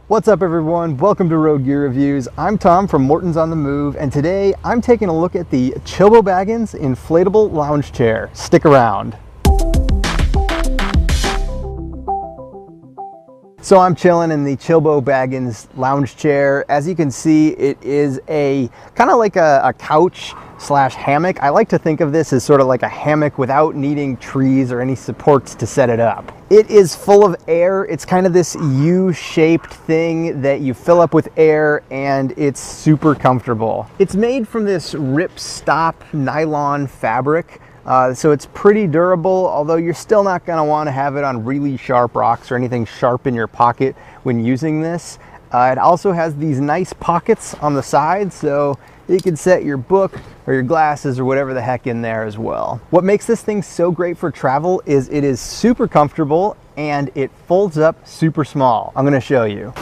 What's up everyone? Welcome to Road Gear Reviews. I'm Tom from Morton's on the Move, and today I'm taking a look at the Chillbo Baggins Inflatable Lounge Chair. Stick around. So I'm chilling in the Chillbo Baggins lounge chair. As you can see, it is a kind of like a couch slash hammock. I like to think of this as sort of like a hammock without needing trees or any supports to set it up. It is full of air. It's kind of this U-shaped thing that you fill up with air, and it's super comfortable. It's made from this ripstop nylon fabric. So it's pretty durable, although you're still not going to want to have it on really sharp rocks or anything sharp in your pocket when using this. It also has these nice pockets on the side, so you can set your book or your glasses or whatever the heck in there as well. What makes this thing so great for travel is it is super comfortable and it folds up super small. I'm going to show you.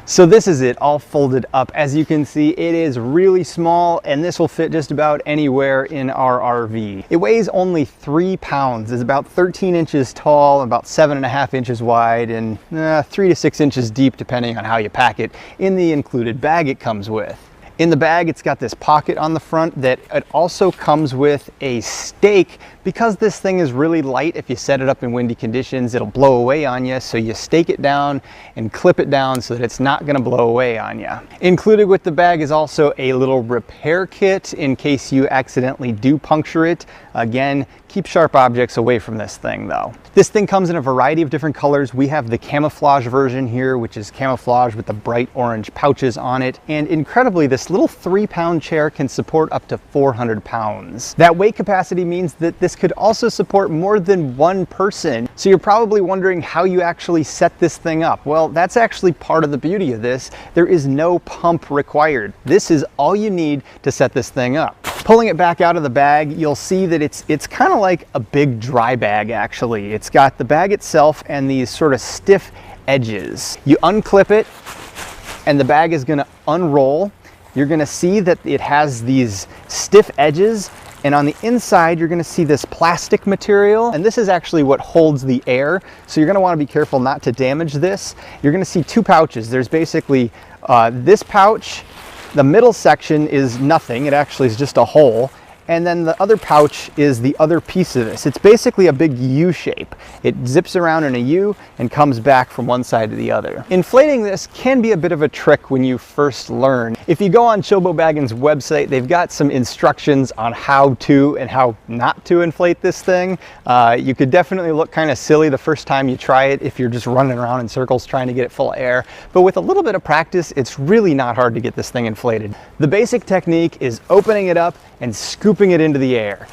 So this is it all folded up. As you can see, it is really small, and this will fit just about anywhere in our RV. It weighs only 3 pounds, is about 13 inches tall, about 7.5 inches wide, and 3 to 6 inches deep depending on how you pack it in the included bag it comes with. In the bag, it's got this pocket on the front that it also comes with a stake. Because this thing is really light, if you set it up in windy conditions, it'll blow away on you. So you stake it down and clip it down so that it's not gonna blow away on you. Included with the bag is also a little repair kit in case you accidentally do puncture it. Again, keep sharp objects away from this thing though. This thing comes in a variety of different colors. We have the camouflage version here, which is camouflage with the bright orange pouches on it. And incredibly, this little 3-pound chair can support up to 400 pounds. That weight capacity means that this could also support more than one person. So you're probably wondering how you actually set this thing up. Well, that's actually part of the beauty of this. There is no pump required. This is all you need to set this thing up. Pulling it back out of the bag, you'll see that it's kind of like a big dry bag actually. It's got the bag itself and these sort of stiff edges. You unclip it and the bag is gonna unroll. You're gonna see that it has these stiff edges, and on the inside you're gonna see this plastic material, and this is actually what holds the air. So you're gonna wanna be careful not to damage this. You're gonna see 2 pouches. There's basically this pouch. The middle section is nothing, it actually is just a hole. And then the other pouch is the other piece of this. It's basically a big U shape. It zips around in a U and comes back from one side to the other. Inflating this can be a bit of a trick when you first learn. If you go on Chillbo Baggins' website, they've got some instructions on how to and how not to inflate this thing. You could definitely look kind of silly the first time you try it if you're just running around in circles trying to get it full of air. But with a little bit of practice, it's really not hard to get this thing inflated. The basic technique is opening it up and scooping it into the air.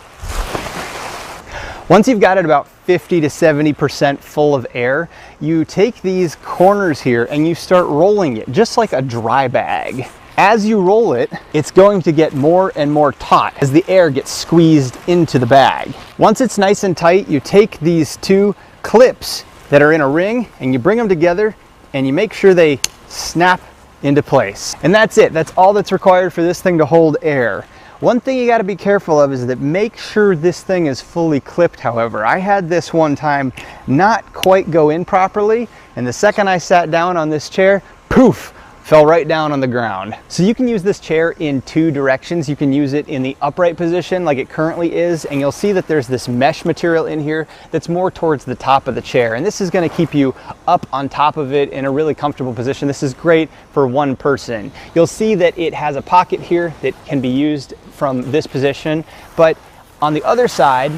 Once you've got it about 50 to 70% full of air, you take these corners here and you start rolling it just like a dry bag. As you roll it, it's going to get more and more taut as the air gets squeezed into the bag. Once it's nice and tight, you take these 2 clips that are in a ring and you bring them together and you make sure they snap into place. And that's it. That's all that's required for this thing to hold air. One thing you got to be careful of is that make sure this thing is fully clipped, however. I had this one time not quite go in properly, and the second I sat down on this chair, poof, fell right down on the ground. So you can use this chair in 2 directions. You can use it in the upright position like it currently is, and you'll see that there's this mesh material in here that's more towards the top of the chair. And this is gonna keep you up on top of it in a really comfortable position. This is great for one person. You'll see that it has a pocket here that can be used from this position, but on the other side,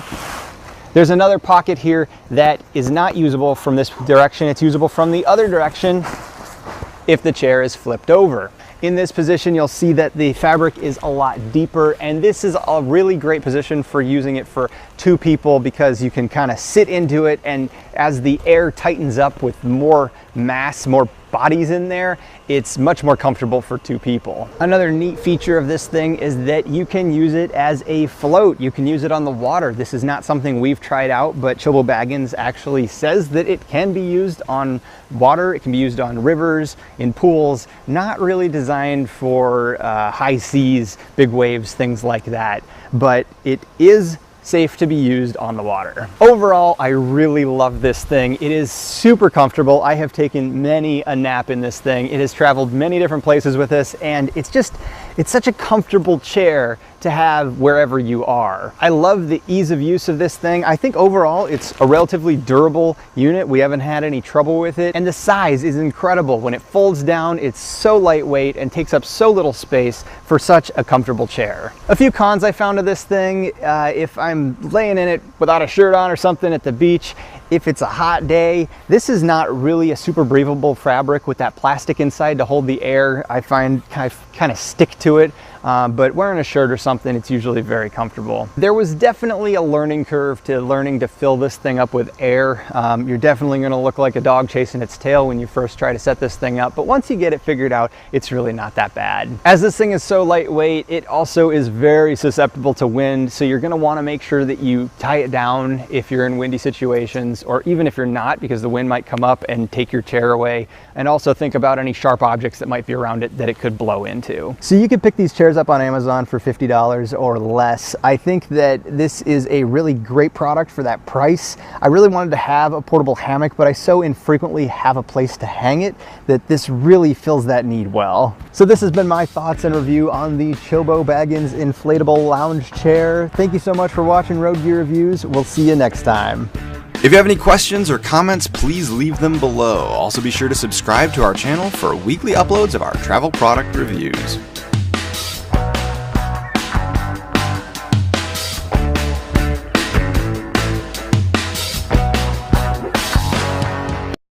there's another pocket here that is not usable from this direction. It's usable from the other direction if the chair is flipped over. In this position, you'll see that the fabric is a lot deeper, and this is a really great position for using it for 2 people because you can kind of sit into it, and as the air tightens up with more mass, more bodies in there, it's much more comfortable for 2 people. Another neat feature of this thing is that you can use it as a float. You can use it on the water. This is not something we've tried out, but Chillbo Baggins actually says that it can be used on water. It can be used on rivers, in pools, not really designed for high seas, big waves, things like that, but it is safe to be used on the water. Overall, I really love this thing. It is super comfortable. I have taken many a nap in this thing. It has traveled many different places with us, and it's such a comfortable chair to have wherever you are. I love the ease of use of this thing. I think overall it's a relatively durable unit. We haven't had any trouble with it, and the size is incredible. When it folds down, it's so lightweight and takes up so little space for such a comfortable chair. A few cons I found of this thing: if I'm laying in it without a shirt on or something at the beach, if it's a hot day, this is not really a super breathable fabric with that plastic inside to hold the air. I find kind of stick to it. But wearing a shirt or something, it's usually very comfortable. There was definitely a learning curve to learning to fill this thing up with air. You're definitely going to look like a dog chasing its tail when you first try to set this thing up, but once you get it figured out, it's really not that bad. As this thing is so lightweight, it also is very susceptible to wind, so you're going to want to make sure that you tie it down if you're in windy situations, or even if you're not, because the wind might come up and take your chair away. And also think about any sharp objects that might be around it that it could blow into. So you can pick these chairs up on Amazon for $50 or less. I think that this is a really great product for that price. I really wanted to have a portable hammock, but I so infrequently have a place to hang it that this really fills that need well. So this has been my thoughts and review on the Chillbo Baggins inflatable lounge chair. Thank you so much for watching Road Gear Reviews. We'll see you next time. If you have any questions or comments, please leave them below. Also be sure to subscribe to our channel for weekly uploads of our travel product reviews.